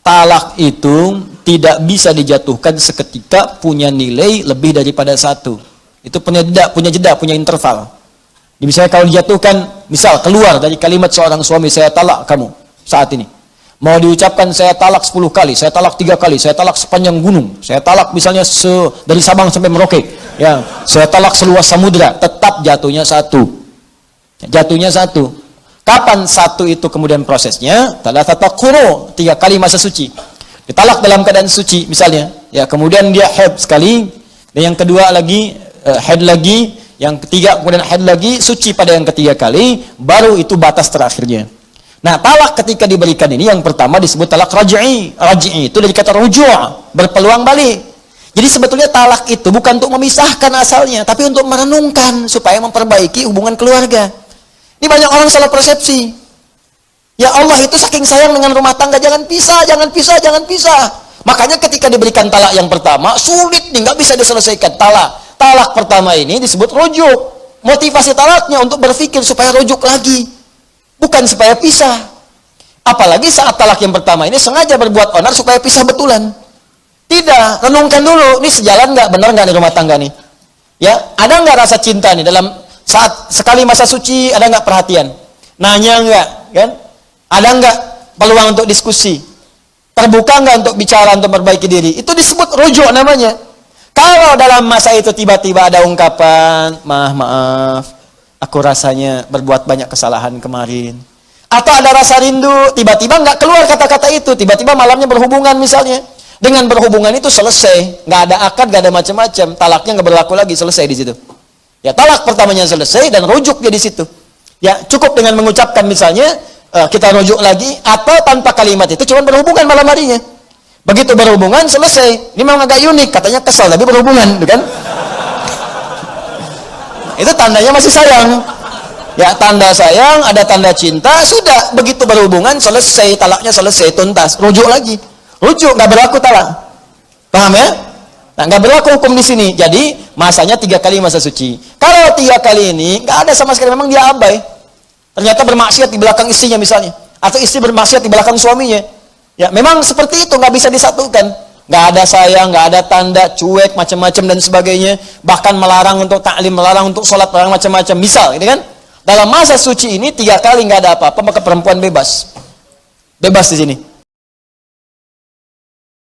talak itu tidak bisa dijatuhkan seketika, punya nilai lebih daripada satu. Itu punya jeda, punya interval. Misalnya kalau dijatuhkan, misal keluar dari kalimat seorang suami, saya talak kamu saat ini. Mau diucapkan saya talak 10 kali, saya talak 3 kali, saya talak sepanjang gunung, saya talak misalnya dari Sabang sampai Merauke, ya, saya talak seluas samudra, tetap jatuhnya satu. Jatuhnya satu. Kapan satu itu kemudian prosesnya? Thalathata quru, 3 kali masa suci. Ditalak dalam keadaan suci misalnya, ya, kemudian dia haid sekali, dan yang kedua lagi haid lagi, yang ketiga kemudian haid lagi, suci pada yang ketiga kali, baru itu batas terakhirnya. Nah, talak ketika diberikan ini yang pertama disebut talak raj'i. Raj'i itu dari kata ruju', berpeluang balik. Jadi sebetulnya talak itu bukan untuk memisahkan asalnya, tapi untuk merenungkan supaya memperbaiki hubungan keluarga. Ini banyak orang salah persepsi. Ya Allah itu saking sayang dengan rumah tangga, jangan pisah, jangan pisah, jangan pisah. Makanya ketika diberikan talak yang pertama, sulit nih, nggak bisa diselesaikan. Talak pertama ini disebut rujuk. Motivasi talaknya untuk berpikir supaya rujuk lagi, bukan supaya pisah. Apalagi saat talak yang pertama ini sengaja berbuat onar supaya pisah betulan. Tidak, renungkan dulu, ini sejalan nggak, benar nggak di rumah tangga nih? Ya, ada nggak rasa cinta nih dalam saat sekali masa suci, ada nggak perhatian? Nanya nggak, kan? Ada nggak peluang untuk diskusi? Terbuka nggak untuk bicara, untuk memperbaiki diri? Itu disebut rujuk namanya. Kalau dalam masa itu tiba-tiba ada ungkapan, maaf, aku rasanya berbuat banyak kesalahan kemarin. Atau ada rasa rindu, tiba-tiba nggak keluar kata-kata itu, tiba-tiba malamnya berhubungan misalnya. Dengan berhubungan itu selesai, nggak ada akad, nggak ada macam-macam, talaknya nggak berlaku lagi, selesai di situ. Ya, talak pertamanya selesai dan rujuk dia di situ. Ya, cukup dengan mengucapkan misalnya, kita rujuk lagi, atau tanpa kalimat itu cuma berhubungan malam harinya. Begitu berhubungan selesai. Ini memang agak unik, katanya kesal tapi berhubungan, kan? Itu tandanya masih sayang. Ya, tanda sayang, ada tanda cinta, sudah. Begitu berhubungan selesai, talaknya selesai, tuntas, rujuk lagi. Rujuk, nggak berlaku talak. Paham ya? Nah, nggak berlaku hukum di sini. Jadi masanya 3 kali masa suci. Kalau 3 kali ini nggak ada sama sekali, memang dia abai. Ternyata bermaksiat di belakang istrinya misalnya, atau istri bermaksiat di belakang suaminya. Ya, memang seperti itu, nggak bisa disatukan. Nggak ada sayang, nggak ada tanda, cuek, macam-macam dan sebagainya. Bahkan melarang untuk taklim, melarang untuk sholat, melarang macam-macam. Misal, gitu kan? Dalam masa suci ini 3 kali nggak ada apa-apa, maka perempuan bebas. Bebas di sini.